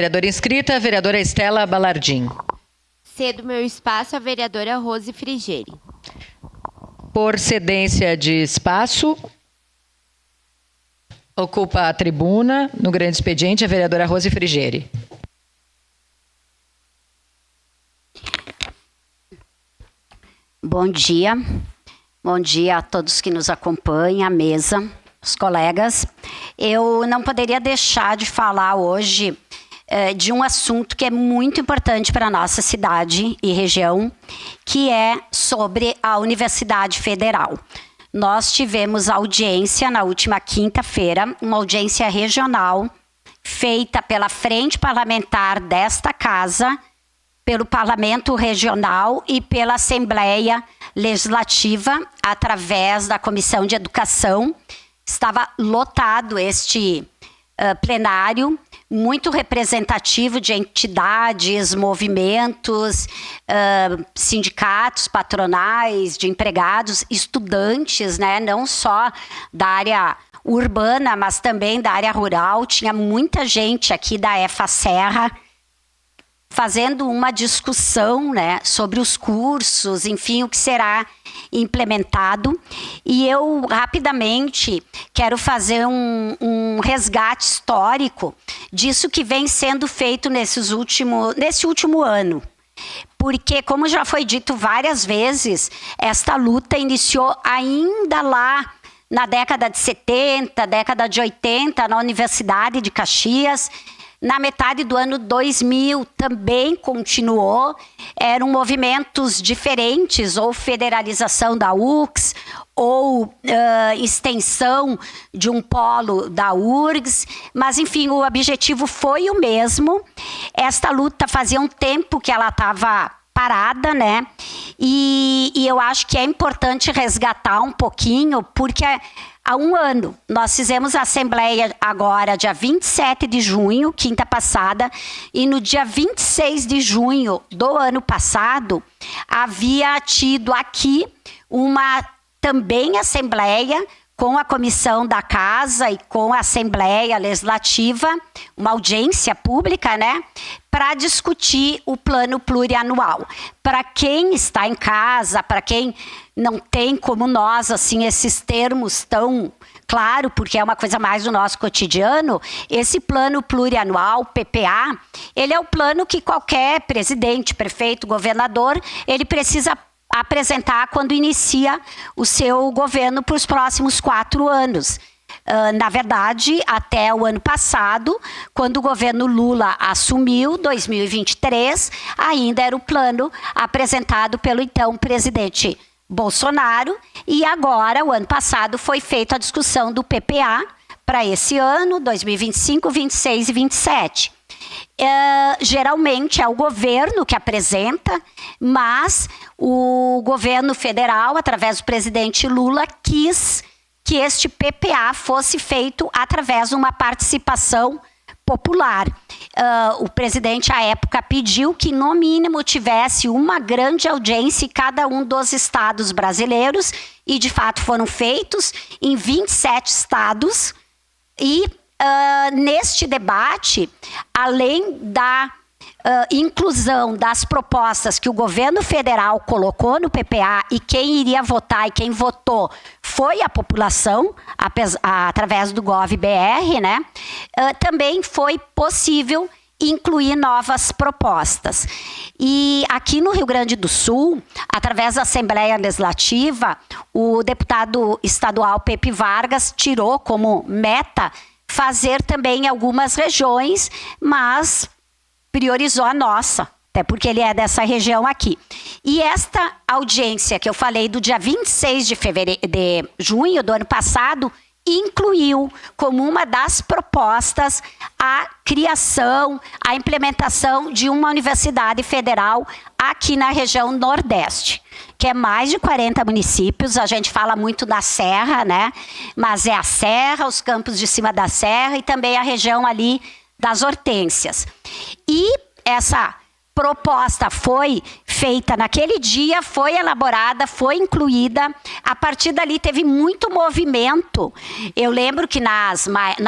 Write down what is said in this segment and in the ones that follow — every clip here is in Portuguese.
Vereadora inscrita, a vereadora Estela Balardim. Cedo meu espaço à vereadora Rose Frigeri. Por cedência de espaço, ocupa a tribuna, no grande expediente, a vereadora Rose Frigeri. Bom dia. Bom dia a todos que nos acompanham, a mesa, os colegas. Eu não poderia deixar de falar hoje de um assunto que é muito importante para a nossa cidade e região, que é sobre a Universidade Federal. Nós tivemos audiência na última quinta-feira, uma audiência regional feita pela Frente Parlamentar desta Casa, pelo Parlamento Regional e pela Assembleia Legislativa, através da Comissão de Educação. Estava lotado este plenário, muito representativo de entidades, movimentos, sindicatos, patronais, de empregados, estudantes, né? Não só da área urbana, mas também da área rural. Tinha muita gente aqui da EFA Serra fazendo uma discussão, né, sobre os cursos, enfim, o que será implementado. E eu, rapidamente, quero fazer um resgate histórico disso que vem sendo feito nesse último ano. Porque, como já foi dito várias vezes, esta luta iniciou ainda lá na década de 70, década de 80, na Universidade de Caxias. Na metade do ano 2000 também continuou, eram movimentos diferentes, ou federalização da URGS, ou extensão de um polo da URGS, mas enfim, o objetivo foi o mesmo. Esta luta fazia um tempo que ela estava parada, né? E eu acho que é importante resgatar um pouquinho, porque há um ano, nós fizemos a assembleia agora, dia 27 de junho, quinta passada, e no dia 26 de junho do ano passado, havia tido aqui uma também assembleia com a comissão da casa e com a Assembleia Legislativa, uma audiência pública, né, para discutir o plano plurianual. Para quem está em casa, para quem não tem como nós, assim, esses termos tão claro, porque é uma coisa mais do nosso cotidiano, esse plano plurianual, PPA, ele é o plano que qualquer presidente, prefeito, governador, ele precisa apresentar quando inicia o seu governo para os próximos 4 anos. Na verdade, até o ano passado, quando o governo Lula assumiu, 2023, ainda era o plano apresentado pelo então presidente Bolsonaro, e agora, o ano passado, foi feita a discussão do PPA para esse ano, 2025, 26 e 27. Geralmente é o governo que apresenta, mas o governo federal, através do presidente Lula, quis que este PPA fosse feito através de uma participação popular. O presidente, à época, pediu que, no mínimo, tivesse uma grande audiência em cada um dos estados brasileiros, e, de fato, foram feitos em 27 estados, e neste debate, além da inclusão das propostas que o governo federal colocou no PPA, e quem iria votar e quem votou foi a população, através do GovBR, né? Também foi possível incluir novas propostas. E aqui no Rio Grande do Sul, através da Assembleia Legislativa, o deputado estadual Pepe Vargas tirou como meta fazer também algumas regiões, mas priorizou a nossa, até porque ele é dessa região aqui. E esta audiência que eu falei do dia 26 de junho do ano passado, incluiu como uma das propostas a criação, a implementação de uma universidade federal aqui na região Nordeste, que é mais de 40 municípios. A gente fala muito da Serra, né? Mas é a Serra, os campos de cima da Serra e também a região ali das Hortênsias. E essa proposta foi feita naquele dia, foi elaborada, foi incluída. A partir dali teve muito movimento. Eu lembro que na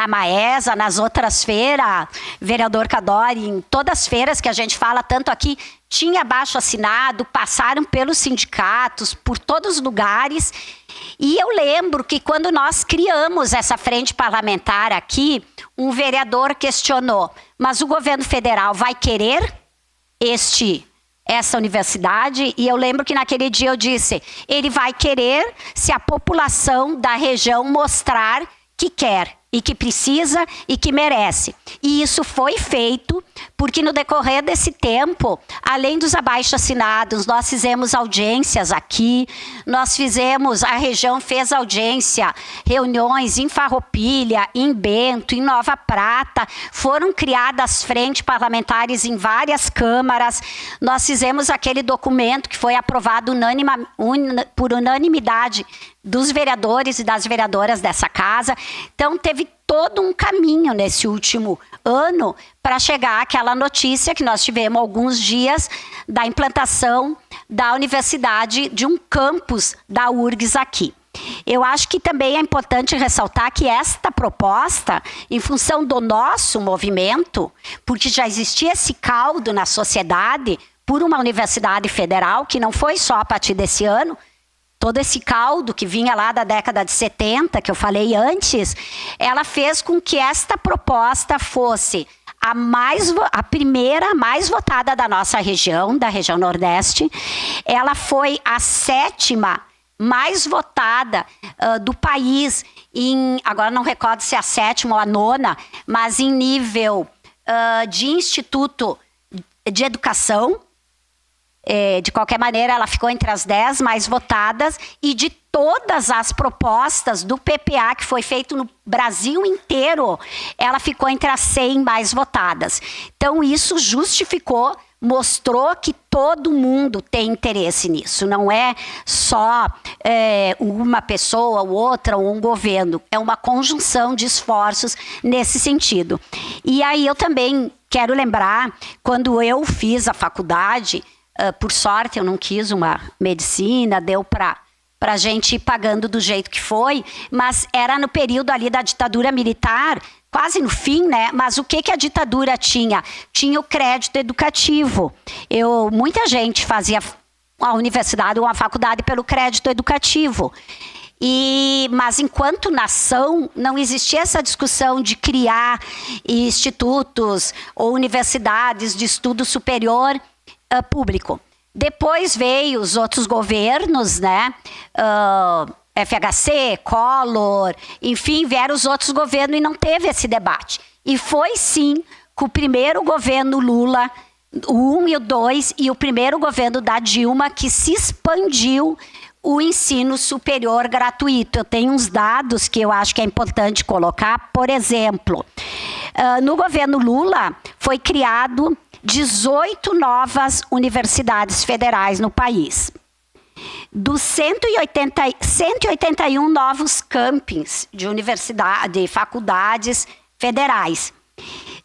Maesa, nas outras feiras, vereador Cadori, em todas as feiras que a gente fala tanto aqui, tinha abaixo assinado, passaram pelos sindicatos, por todos os lugares. E eu lembro que quando nós criamos essa frente parlamentar aqui, um vereador questionou, mas o governo federal vai querer essa universidade? E eu lembro que naquele dia eu disse, ele vai querer se a população da região mostrar que quer e que precisa e que merece. E isso foi feito porque no decorrer desse tempo, além dos abaixo-assinados, nós fizemos audiências aqui, a região fez audiência, reuniões em Farroupilha, em Bento, em Nova Prata, foram criadas frentes parlamentares em várias câmaras, nós fizemos aquele documento que foi aprovado por unanimidade dos vereadores e das vereadoras dessa casa. Então, teve todo um caminho nesse último ano para chegar àquela notícia que nós tivemos alguns dias da implantação da universidade, de um campus da URGS aqui. Eu acho que também é importante ressaltar que esta proposta, em função do nosso movimento, porque já existia esse caldo na sociedade por uma universidade federal, que não foi só a partir desse ano, todo esse caldo que vinha lá da década de 70, que eu falei antes, ela fez com que esta proposta fosse a primeira mais votada da nossa região, da região Nordeste. Ela foi a 7ª mais votada do país, agora não recordo se é a 7ª ou a 9ª, mas em nível de instituto de educação. De qualquer maneira, ela ficou entre as 10 mais votadas, e de todas as propostas do PPA que foi feito no Brasil inteiro, ela ficou entre as 100 mais votadas. Então, isso justificou, mostrou que todo mundo tem interesse nisso. Não é só uma pessoa ou outra ou um governo. É uma conjunção de esforços nesse sentido. E aí eu também quero lembrar, quando eu fiz a faculdade, por sorte eu não quis uma medicina, deu para a gente ir pagando do jeito que foi, mas era no período ali da ditadura militar, quase no fim, né? Mas o que a ditadura tinha? Tinha o crédito educativo. Muita gente fazia a universidade ou a faculdade pelo crédito educativo. Mas enquanto nação, não existia essa discussão de criar institutos ou universidades de estudo superior público. Depois veio os outros governos, né? FHC, Collor, enfim, vieram os outros governos e não teve esse debate. E foi sim com o primeiro governo Lula, o 1 e o 2, e o primeiro governo da Dilma, que se expandiu o ensino superior gratuito. Eu tenho uns dados que eu acho que é importante colocar. Por exemplo, no governo Lula foi criado 18 novas universidades federais no país. Dos 181 novos campings de de faculdades federais.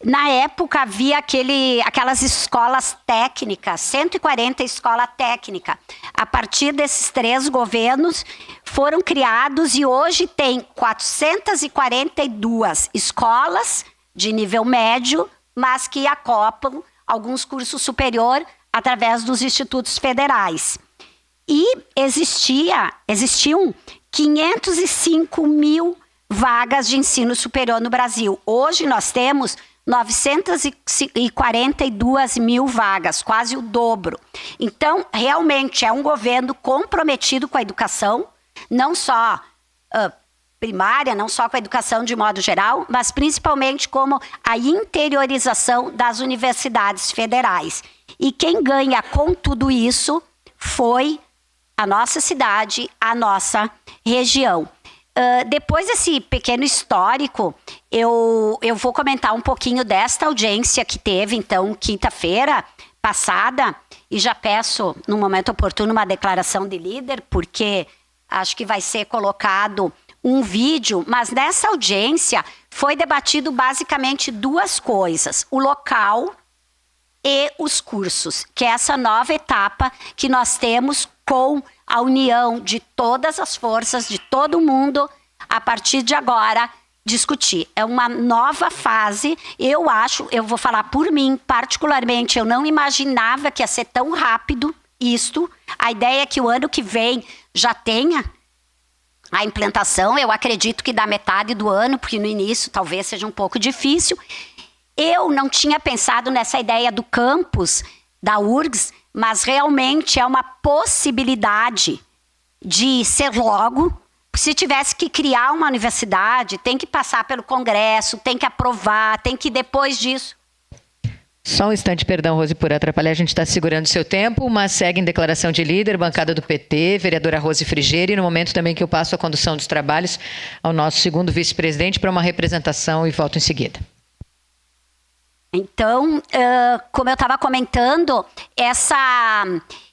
Na época havia aquelas escolas técnicas, 140 escolas técnicas. A partir desses 3 governos foram criados e hoje tem 442 escolas de nível médio, mas que acoplam alguns cursos superior através dos institutos federais. E existiam 505 mil vagas de ensino superior no Brasil. Hoje nós temos 942 mil vagas, quase o dobro. Então, realmente é um governo comprometido com a educação, não só primária, não só com a educação de modo geral, mas principalmente como a interiorização das universidades federais. E quem ganha com tudo isso foi a nossa cidade, a nossa região. Depois desse pequeno histórico, eu vou comentar um pouquinho desta audiência que teve, então, quinta-feira passada, e já peço, no momento oportuno, uma declaração de líder, porque acho que vai ser colocado um vídeo, mas nessa audiência foi debatido basicamente 2 coisas. O local e os cursos, que é essa nova etapa que nós temos com a união de todas as forças, de todo mundo, a partir de agora, discutir. É uma nova fase, eu vou falar por mim, particularmente, eu não imaginava que ia ser tão rápido isto. A ideia é que o ano que vem já tenha a implantação, eu acredito que da metade do ano, porque no início talvez seja um pouco difícil. Eu não tinha pensado nessa ideia do campus da URGS, mas realmente é uma possibilidade de ser logo. Se tivesse que criar uma universidade, tem que passar pelo Congresso, tem que aprovar, tem que depois disso. Só um instante, perdão, Rose, por atrapalhar, a gente está segurando seu tempo, mas segue em declaração de líder, bancada do PT, vereadora Rose Frigerio, e no momento também que eu passo a condução dos trabalhos ao nosso segundo vice-presidente para uma representação e volto em seguida. Então, como eu estava comentando,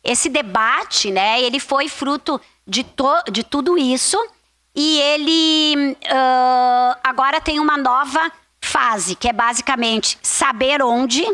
esse debate, né, ele foi fruto de tudo isso e ele agora tem uma nova fase, que é basicamente saber onde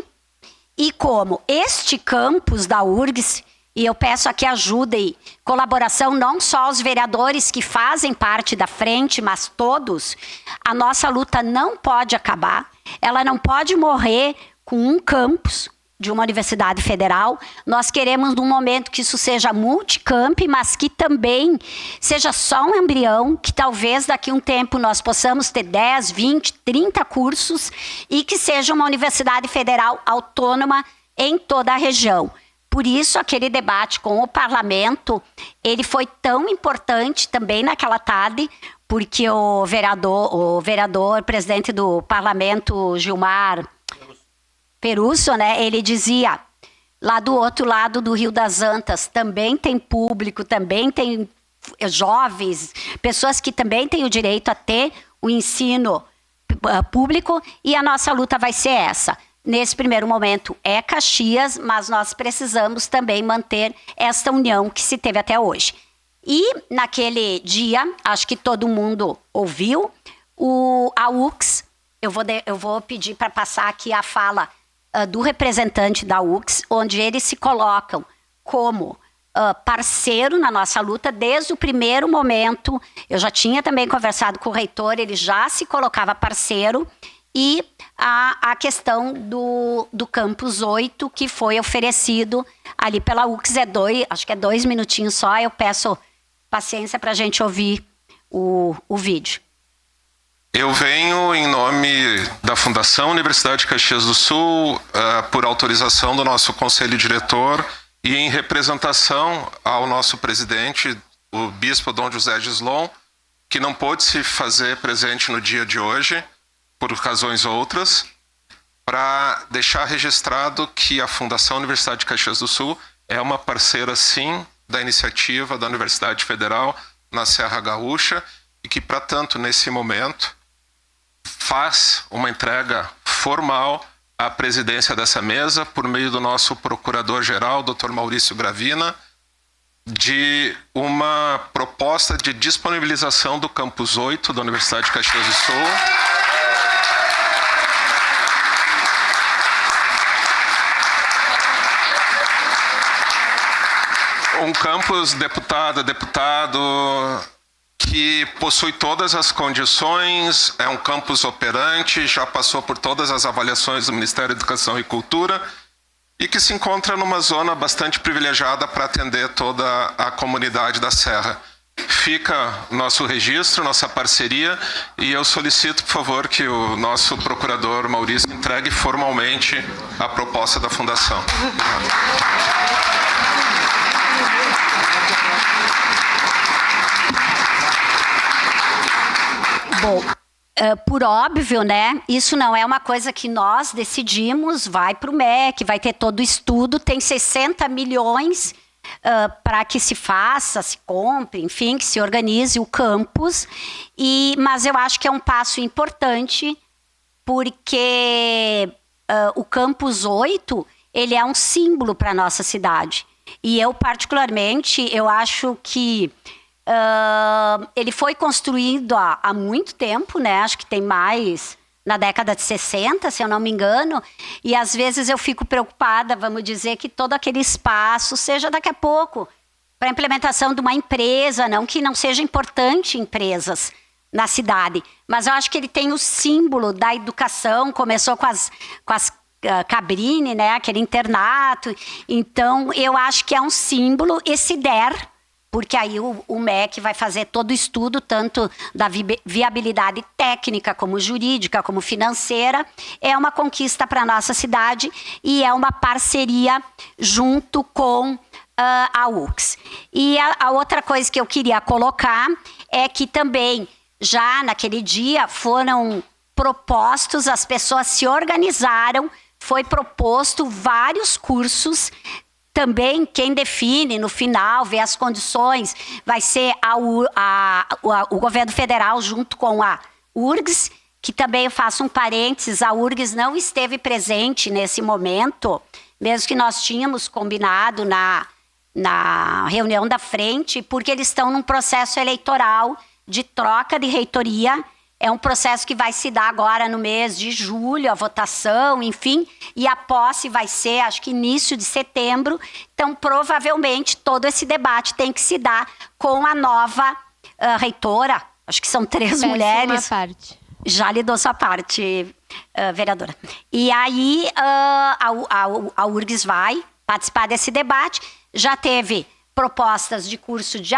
e como. Este campus da URGS, e eu peço aqui ajuda e colaboração não só aos vereadores que fazem parte da frente, mas todos, a nossa luta não pode acabar. Ela não pode morrer com um campus de uma universidade federal. Nós queremos, num momento, que isso seja multicamp, mas que também seja só um embrião, que talvez daqui a um tempo nós possamos ter 10, 20, 30 cursos e que seja uma universidade federal autônoma em toda a região. Por isso, aquele debate com o parlamento, ele foi tão importante também naquela tarde, porque o vereador, presidente do parlamento, Gilmar Perusso, né, ele dizia, lá do outro lado do Rio das Antas, também tem público, também tem jovens, pessoas que também têm o direito a ter o ensino público, e a nossa luta vai ser essa. Nesse primeiro momento é Caxias, mas nós precisamos também manter esta união que se teve até hoje. E naquele dia, acho que todo mundo ouviu, a URGS, eu vou pedir para passar aqui a fala do representante da URGS, onde eles se colocam como parceiro na nossa luta desde o primeiro momento. Eu já tinha também conversado com o reitor, ele já se colocava parceiro, e a questão do Campus 8, que foi oferecido ali pela URGS, acho que é 2 minutinhos só, eu peço paciência para a gente ouvir o vídeo. Eu venho em nome da Fundação Universidade de Caxias do Sul, por autorização do nosso conselho diretor e em representação ao nosso presidente, o bispo Dom José Gislon, que não pôde se fazer presente no dia de hoje, por razões outras, para deixar registrado que a Fundação Universidade de Caxias do Sul é uma parceira, sim, da iniciativa da Universidade Federal na Serra Gaúcha e que, para tanto, nesse momento, faz uma entrega formal à presidência dessa mesa, por meio do nosso procurador-geral, Dr. Maurício Gravina, de uma proposta de disponibilização do Campus 8 da Universidade de Caxias do Sul. Um campus deputado que possui todas as condições, é um campus operante, já passou por todas as avaliações do Ministério da Educação e Cultura e que se encontra numa zona bastante privilegiada para atender toda a comunidade da Serra. Fica nosso registro, nossa parceria, e eu solicito, por favor, que o nosso procurador Maurício entregue formalmente a proposta da Fundação. Bom, por óbvio, né? Isso não é uma coisa que nós decidimos, vai para o MEC, vai ter todo o estudo, tem 60 milhões para que se faça, se compre, enfim, que se organize o campus. Mas eu acho que é um passo importante, porque o Campus 8, ele é um símbolo para a nossa cidade. E eu, particularmente, eu acho que ele foi construído há muito tempo, né? Acho que tem mais na década de 60, se eu não me engano, e às vezes eu fico preocupada, vamos dizer, que todo aquele espaço seja daqui a pouco para a implementação de uma empresa, não que não seja importante empresas na cidade, mas eu acho que ele tem o símbolo da educação, começou com as Cabrini, né, aquele internato, então eu acho que é um símbolo, e se der, porque aí o MEC vai fazer todo o estudo, tanto da viabilidade técnica, como jurídica, como financeira. É uma conquista para a nossa cidade e é uma parceria junto com a UX. E a outra coisa que eu queria colocar é que também, já naquele dia, foram propostos, as pessoas se organizaram, foi proposto vários cursos. Também quem define no final, vê as condições, vai ser o governo federal junto com a URGS, que também eu faço um parênteses, a URGS não esteve presente nesse momento, mesmo que nós tínhamos combinado na reunião da frente, porque eles estão num processo eleitoral de troca de reitoria. É um processo que vai se dar agora no mês de julho, a votação, enfim, e a posse vai ser, acho que início de setembro. Então, provavelmente, todo esse debate tem que se dar com a nova reitora. Acho que são 3 mulheres. Uma parte. Já lhe dou sua parte, vereadora. E aí, a URGS vai participar desse debate. Já teve propostas de curso de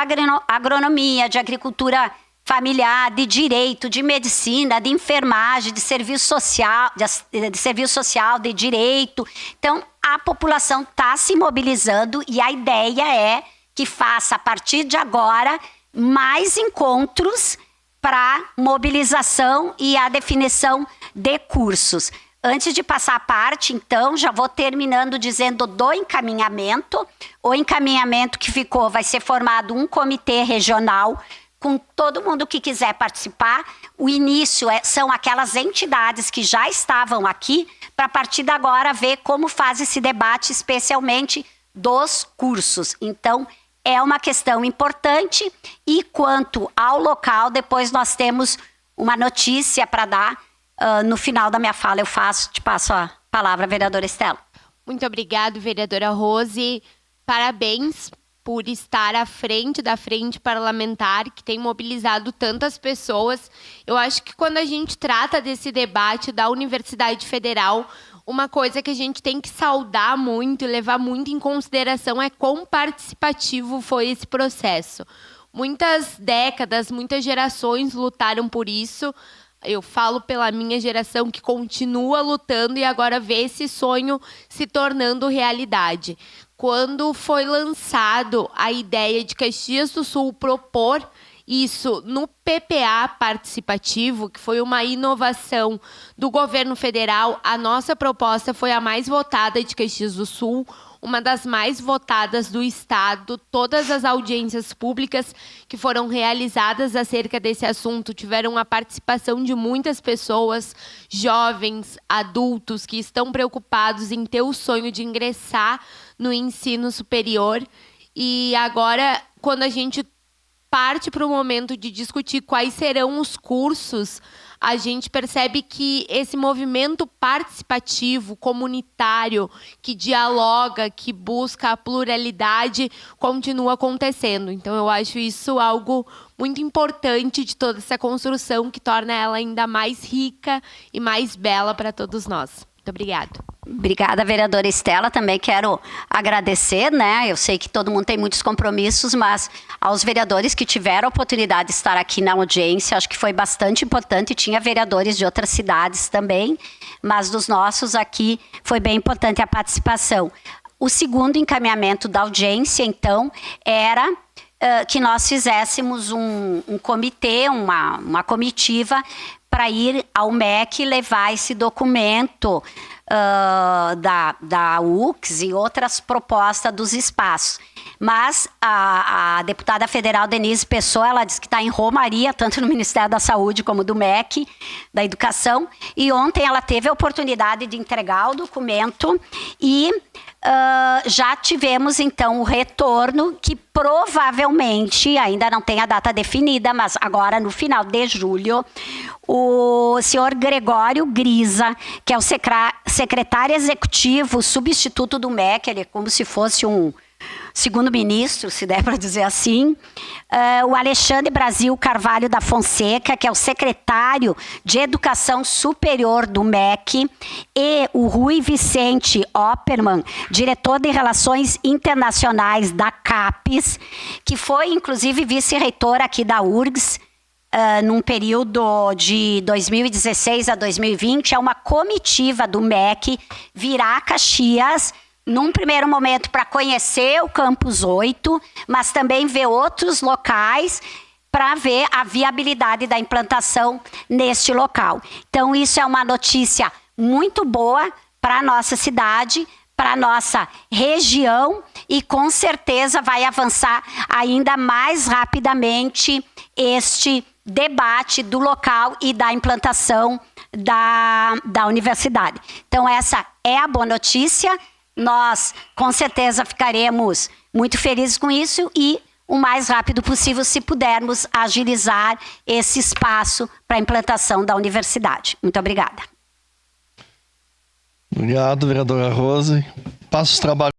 agronomia, de agricultura familiar, de direito, de medicina, de enfermagem, de serviço social, de direito. Então, a população está se mobilizando e a ideia é que faça, a partir de agora, mais encontros para mobilização e a definição de cursos. Antes de passar a parte, então, já vou terminando dizendo do encaminhamento. O encaminhamento que ficou vai ser formado um comitê regional com todo mundo que quiser participar. O início são aquelas entidades que já estavam aqui, para a partir de agora ver como faz esse debate, especialmente dos cursos. Então, é uma questão importante. E quanto ao local, depois nós temos uma notícia para dar. No final da minha fala te passo a palavra, vereadora Estela. Muito obrigada, vereadora Rose. Parabéns por estar à frente da frente parlamentar, que tem mobilizado tantas pessoas. Eu acho que quando a gente trata desse debate da Universidade Federal, uma coisa que a gente tem que saudar muito e levar muito em consideração é quão participativo foi esse processo. Muitas décadas, muitas gerações lutaram por isso. Eu falo pela minha geração que continua lutando e agora vê esse sonho se tornando realidade. Quando foi lançado a ideia de Caxias do Sul propor isso no PPA participativo, que foi uma inovação do governo federal, a nossa proposta foi a mais votada de Caxias do Sul, uma das mais votadas do estado. Todas as audiências públicas que foram realizadas acerca desse assunto tiveram a participação de muitas pessoas, jovens, adultos, que estão preocupados em ter o sonho de ingressar no ensino superior. E agora, quando a gente parte para o momento de discutir quais serão os cursos, a gente percebe que esse movimento participativo, comunitário, que dialoga, que busca a pluralidade, continua acontecendo. Então, eu acho isso algo muito importante de toda essa construção, que torna ela ainda mais rica e mais bela para todos nós. Muito obrigada. Obrigada, vereadora Estela. Também quero agradecer, né? Eu sei que todo mundo tem muitos compromissos, mas aos vereadores que tiveram a oportunidade de estar aqui na audiência, acho que foi bastante importante. Tinha vereadores de outras cidades também, mas dos nossos aqui foi bem importante a participação. O segundo encaminhamento da audiência, então, era que nós fizéssemos um comitê, uma comitiva, para ir ao MEC levar esse documento da UX e outras propostas dos espaços. Mas a deputada federal Denise Pessoa, ela disse que está em romaria, tanto no Ministério da Saúde como do MEC, da Educação, e ontem ela teve a oportunidade de entregar o documento e já tivemos, então, o retorno, que provavelmente, ainda não tem a data definida, mas agora, no final de julho, o senhor Gregório Grisa, que é o secretário executivo, substituto do MEC, ele é como se fosse um segundo ministro, se der para dizer assim, o Alexandre Brasil Carvalho da Fonseca, que é o secretário de Educação Superior do MEC, e o Rui Vicente Opperman, diretor de Relações Internacionais da CAPES, que foi, inclusive, vice-reitor aqui da URGS, num período de 2016 a 2020, é uma comitiva do MEC virá a Caxias, num primeiro momento para conhecer o Campus 8, mas também ver outros locais para ver a viabilidade da implantação neste local. Então, isso é uma notícia muito boa para a nossa cidade, para a nossa região, e com certeza vai avançar ainda mais rapidamente este debate do local e da implantação da universidade. Então, essa é a boa notícia. Nós, com certeza, ficaremos muito felizes com isso e o mais rápido possível, se pudermos agilizar esse espaço para a implantação da universidade. Muito obrigada. Obrigado, vereadora Rose. Passo os trabalhos.